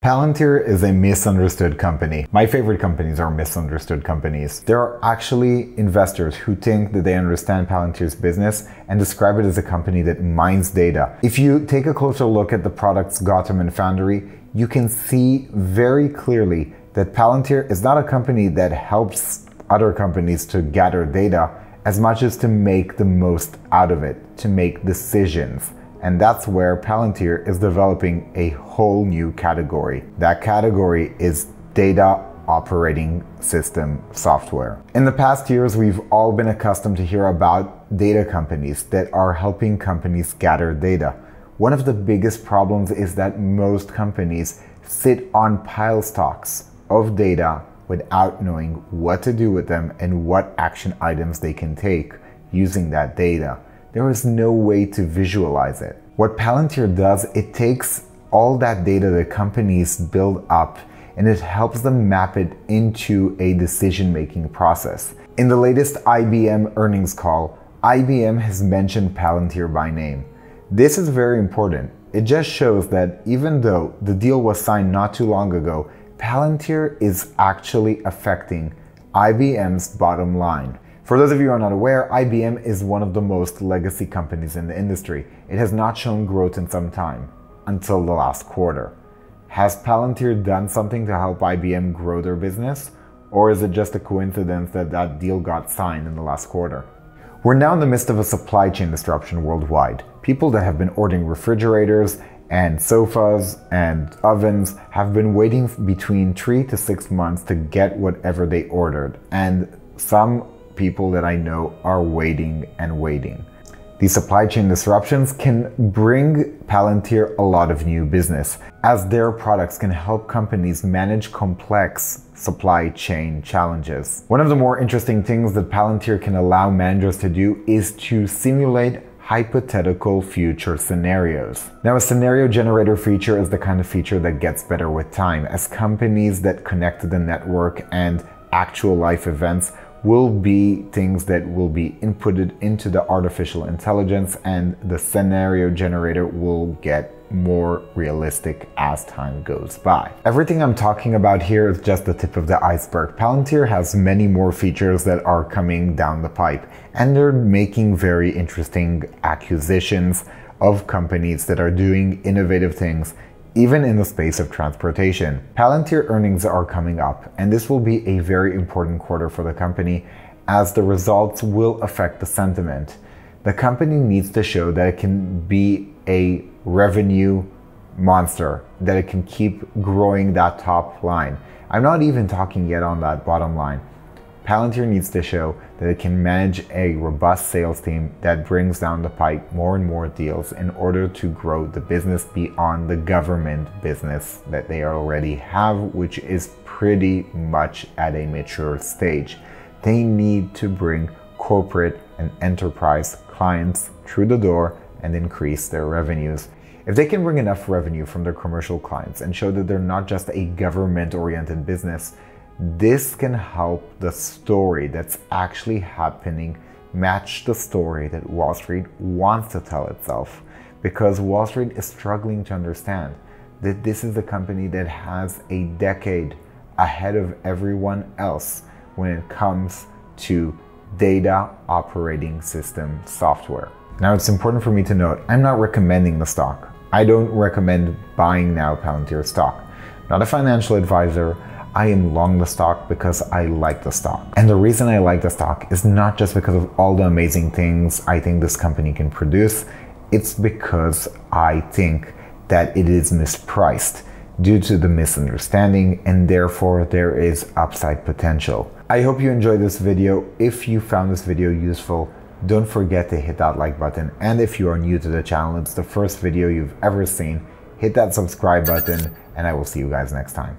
Palantir is a misunderstood company. My favorite companies are misunderstood companies. There are actually investors who think that they understand Palantir's business and describe it as a company that mines data. If you take a closer look at the products Gotham and Foundry, you can see very clearly that Palantir is not a company that helps other companies to gather data as much as to make the most out of it, to make decisions. And that's where Palantir is developing a whole new category. That category is data operating system software. In the past years, we've all been accustomed to hear about data companies that are helping companies gather data. One of the biggest problems is that most companies sit on pile stocks of data without knowing what to do with them and what action items they can take using that data. There is no way to visualize it. What Palantir does, it takes all that data that companies build up and it helps them map it into a decision-making process. In the latest IBM earnings call, IBM has mentioned Palantir by name. This is very important. It just shows that even though the deal was signed not too long ago, Palantir is actually affecting IBM's bottom line. For those of you who are not aware, IBM is one of the most legacy companies in the industry. It has not shown growth in some time, until the last quarter. Has Palantir done something to help IBM grow their business? Or is it just a coincidence that that deal got signed in the last quarter? We're now in the midst of a supply chain disruption worldwide. People that have been ordering refrigerators and sofas and ovens have been waiting between 3 to 6 months to get whatever they ordered. And some people that I know are waiting and waiting. These supply chain disruptions can bring Palantir a lot of new business, as their products can help companies manage complex supply chain challenges. One of the more interesting things that Palantir can allow managers to do is to simulate hypothetical future scenarios. Now, a scenario generator feature is the kind of feature that gets better with time, as companies that connect to the network and actual life events will be things that will be inputted into the artificial intelligence, and the scenario generator will get more realistic as time goes by. Everything I'm talking about here is just the tip of the iceberg. Palantir has many more features that are coming down the pipe, and they're making very interesting acquisitions of companies that are doing innovative things, even in the space of transportation. Palantir earnings are coming up, and this will be a very important quarter for the company, as the results will affect the sentiment. The company needs to show that it can be a revenue monster, that it can keep growing that top line. I'm not even talking yet on that bottom line. Palantir needs to show that it can manage a robust sales team that brings down the pipe more and more deals in order to grow the business beyond the government business that they already have, which is pretty much at a mature stage. They need to bring corporate and enterprise clients through the door and increase their revenues. If they can bring enough revenue from their commercial clients and show that they're not just a government-oriented business, this can help the story that's actually happening match the story that Wall Street wants to tell itself, because Wall Street is struggling to understand that this is a company that has a decade ahead of everyone else when it comes to data operating system software. Now, it's important for me to note, I'm not recommending the stock. I don't recommend buying now Palantir stock. Not a financial advisor. I am long the stock because I like the stock. And the reason I like the stock is not just because of all the amazing things I think this company can produce. It's because I think that it is mispriced due to the misunderstanding, and therefore there is upside potential. I hope you enjoyed this video. If you found this video useful, don't forget to hit that like button. And if you are new to the channel, it's the first video you've ever seen, hit that subscribe button, and I will see you guys next time.